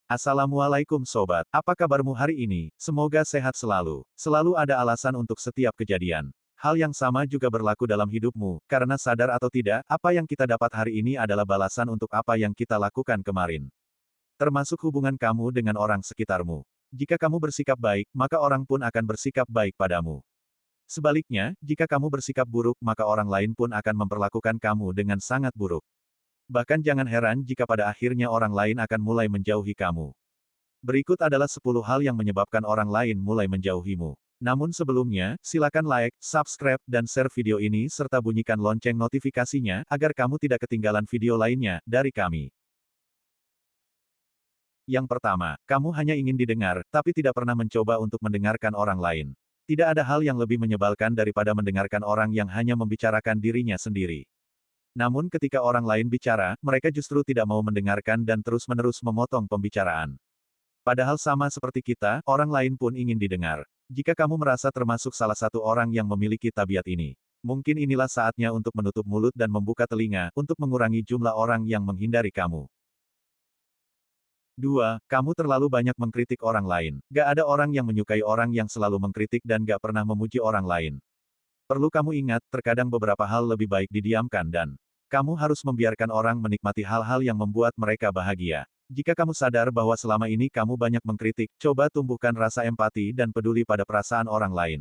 Assalamualaikum sobat, apa kabarmu hari ini? Semoga sehat selalu. Selalu ada alasan untuk setiap kejadian. Hal yang sama juga berlaku dalam hidupmu, karena sadar atau tidak, apa yang kita dapat hari ini adalah balasan untuk apa yang kita lakukan kemarin. Termasuk hubungan kamu dengan orang sekitarmu. Jika kamu bersikap baik, maka orang pun akan bersikap baik padamu. Sebaliknya, jika kamu bersikap buruk, maka orang lain pun akan memperlakukan kamu dengan sangat buruk. Bahkan jangan heran jika pada akhirnya orang lain akan mulai menjauhi kamu. Berikut adalah 10 hal yang menyebabkan orang lain mulai menjauhimu. Namun sebelumnya, silakan like, subscribe, dan share video ini serta bunyikan lonceng notifikasinya, agar kamu tidak ketinggalan video lainnya, dari kami. Yang pertama, kamu hanya ingin didengar, tapi tidak pernah mencoba untuk mendengarkan orang lain. Tidak ada hal yang lebih menyebalkan daripada mendengarkan orang yang hanya membicarakan dirinya sendiri. Namun ketika orang lain bicara, mereka justru tidak mau mendengarkan dan terus-menerus memotong pembicaraan. Padahal sama seperti kita, orang lain pun ingin didengar. Jika kamu merasa termasuk salah satu orang yang memiliki tabiat ini, mungkin inilah saatnya untuk menutup mulut dan membuka telinga, untuk mengurangi jumlah orang yang menghindari kamu. 2. Kamu terlalu banyak mengkritik orang lain. Gak ada orang yang menyukai orang yang selalu mengkritik dan gak pernah memuji orang lain. Perlu kamu ingat, terkadang beberapa hal lebih baik didiamkan dan kamu harus membiarkan orang menikmati hal-hal yang membuat mereka bahagia. Jika kamu sadar bahwa selama ini kamu banyak mengkritik, coba tumbuhkan rasa empati dan peduli pada perasaan orang lain.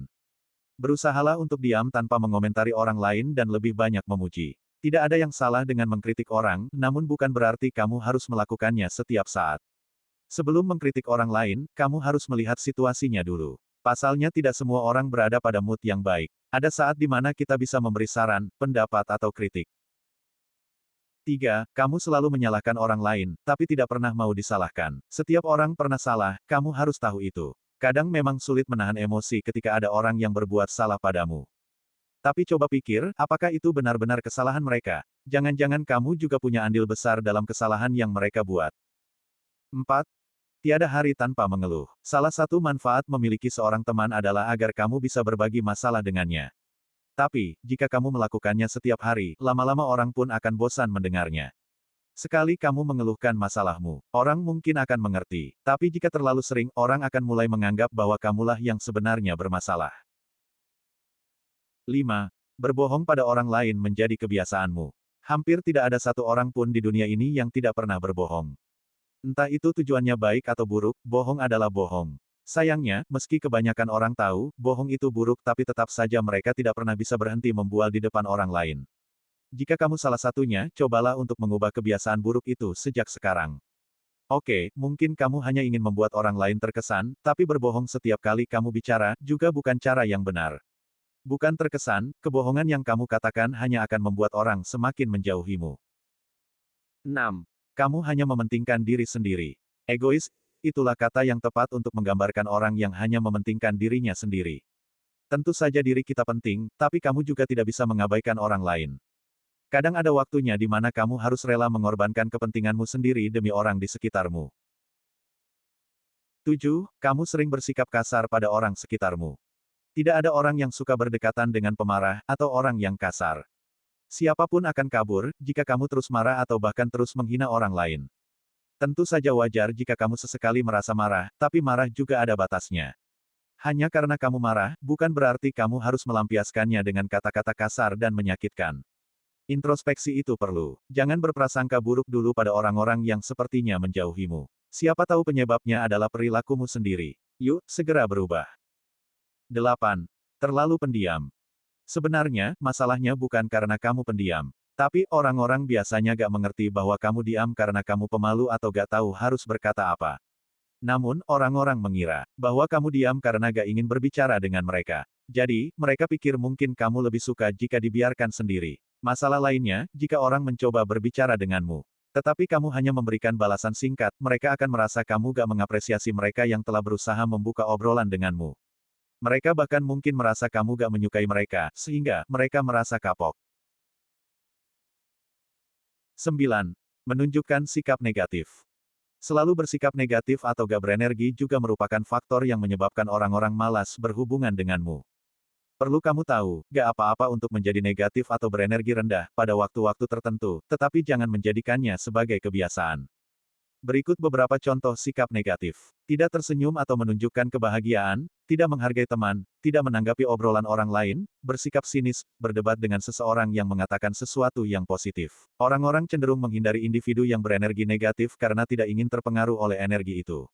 Berusahalah untuk diam tanpa mengomentari orang lain dan lebih banyak memuji. Tidak ada yang salah dengan mengkritik orang, namun bukan berarti kamu harus melakukannya setiap saat. Sebelum mengkritik orang lain, kamu harus melihat situasinya dulu. Pasalnya tidak semua orang berada pada mood yang baik. Ada saat di mana kita bisa memberi saran, pendapat atau kritik. 3. Kamu selalu menyalahkan orang lain, tapi tidak pernah mau disalahkan. Setiap orang pernah salah, kamu harus tahu itu. Kadang memang sulit menahan emosi ketika ada orang yang berbuat salah padamu. Tapi coba pikir, apakah itu benar-benar kesalahan mereka? Jangan-jangan kamu juga punya andil besar dalam kesalahan yang mereka buat. 4. Tiada hari tanpa mengeluh. Salah satu manfaat memiliki seorang teman adalah agar kamu bisa berbagi masalah dengannya. Tapi, jika kamu melakukannya setiap hari, lama-lama orang pun akan bosan mendengarnya. Sekali kamu mengeluhkan masalahmu, orang mungkin akan mengerti. Tapi jika terlalu sering, orang akan mulai menganggap bahwa kamulah yang sebenarnya bermasalah. 5. Berbohong pada orang lain menjadi kebiasaanmu. Hampir tidak ada satu orang pun di dunia ini yang tidak pernah berbohong. Entah itu tujuannya baik atau buruk, bohong adalah bohong. Sayangnya, meski kebanyakan orang tahu, bohong itu buruk tapi tetap saja mereka tidak pernah bisa berhenti membual di depan orang lain. Jika kamu salah satunya, cobalah untuk mengubah kebiasaan buruk itu sejak sekarang. Oke, mungkin kamu hanya ingin membuat orang lain terkesan, tapi berbohong setiap kali kamu bicara, juga bukan cara yang benar. Bukan terkesan, kebohongan yang kamu katakan hanya akan membuat orang semakin menjauhimu. 6. Kamu hanya mementingkan diri sendiri. Egois, itulah kata yang tepat untuk menggambarkan orang yang hanya mementingkan dirinya sendiri. Tentu saja diri kita penting, tapi kamu juga tidak bisa mengabaikan orang lain. Kadang ada waktunya di mana kamu harus rela mengorbankan kepentinganmu sendiri demi orang di sekitarmu. 7. Kamu sering bersikap kasar pada orang sekitarmu. Tidak ada orang yang suka berdekatan dengan pemarah, atau orang yang kasar. Siapapun akan kabur, jika kamu terus marah atau bahkan terus menghina orang lain. Tentu saja wajar jika kamu sesekali merasa marah, tapi marah juga ada batasnya. Hanya karena kamu marah, bukan berarti kamu harus melampiaskannya dengan kata-kata kasar dan menyakitkan. Introspeksi itu perlu. Jangan berprasangka buruk dulu pada orang-orang yang sepertinya menjauhimu. Siapa tahu penyebabnya adalah perilakumu sendiri. Yuk, segera berubah. 8. Terlalu pendiam. Sebenarnya, masalahnya bukan karena kamu pendiam. Tapi, orang-orang biasanya gak mengerti bahwa kamu diam karena kamu pemalu atau gak tahu harus berkata apa. Namun, orang-orang mengira bahwa kamu diam karena gak ingin berbicara dengan mereka. Jadi, mereka pikir mungkin kamu lebih suka jika dibiarkan sendiri. Masalah lainnya, jika orang mencoba berbicara denganmu, tetapi kamu hanya memberikan balasan singkat, mereka akan merasa kamu gak mengapresiasi mereka yang telah berusaha membuka obrolan denganmu. Mereka bahkan mungkin merasa kamu gak menyukai mereka, sehingga mereka merasa kapok. 9. Menunjukkan sikap negatif. Selalu bersikap negatif atau gak berenergi juga merupakan faktor yang menyebabkan orang-orang malas berhubungan denganmu. Perlu kamu tahu, gak apa-apa untuk menjadi negatif atau berenergi rendah pada waktu-waktu tertentu, tetapi jangan menjadikannya sebagai kebiasaan. Berikut beberapa contoh sikap negatif. Tidak tersenyum atau menunjukkan kebahagiaan, tidak menghargai teman, tidak menanggapi obrolan orang lain, bersikap sinis, berdebat dengan seseorang yang mengatakan sesuatu yang positif. Orang-orang cenderung menghindari individu yang berenergi negatif karena tidak ingin terpengaruh oleh energi itu.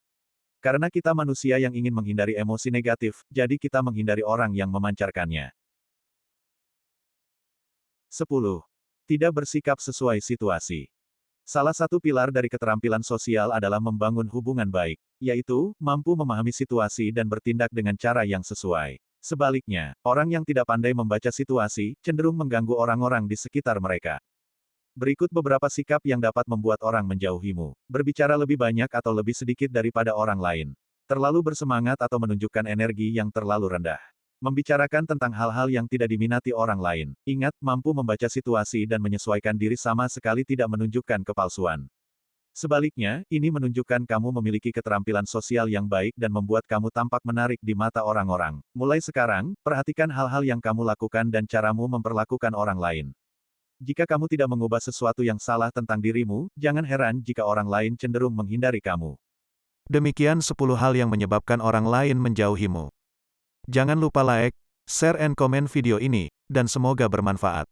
Karena kita manusia yang ingin menghindari emosi negatif, jadi kita menghindari orang yang memancarkannya. 10. Tidak bersikap sesuai situasi. Salah satu pilar dari keterampilan sosial adalah membangun hubungan baik, yaitu mampu memahami situasi dan bertindak dengan cara yang sesuai. Sebaliknya, orang yang tidak pandai membaca situasi cenderung mengganggu orang-orang di sekitar mereka. Berikut beberapa sikap yang dapat membuat orang menjauhimu. Berbicara lebih banyak atau lebih sedikit daripada orang lain. Terlalu bersemangat atau menunjukkan energi yang terlalu rendah. Membicarakan tentang hal-hal yang tidak diminati orang lain. Ingat, mampu membaca situasi dan menyesuaikan diri sama sekali tidak menunjukkan kepalsuan. Sebaliknya, ini menunjukkan kamu memiliki keterampilan sosial yang baik dan membuat kamu tampak menarik di mata orang-orang. Mulai sekarang, perhatikan hal-hal yang kamu lakukan dan caramu memperlakukan orang lain. Jika kamu tidak mengubah sesuatu yang salah tentang dirimu, jangan heran jika orang lain cenderung menghindari kamu. Demikian 10 hal yang menyebabkan orang lain menjauhimu. Jangan lupa like, share and komen video ini, dan semoga bermanfaat.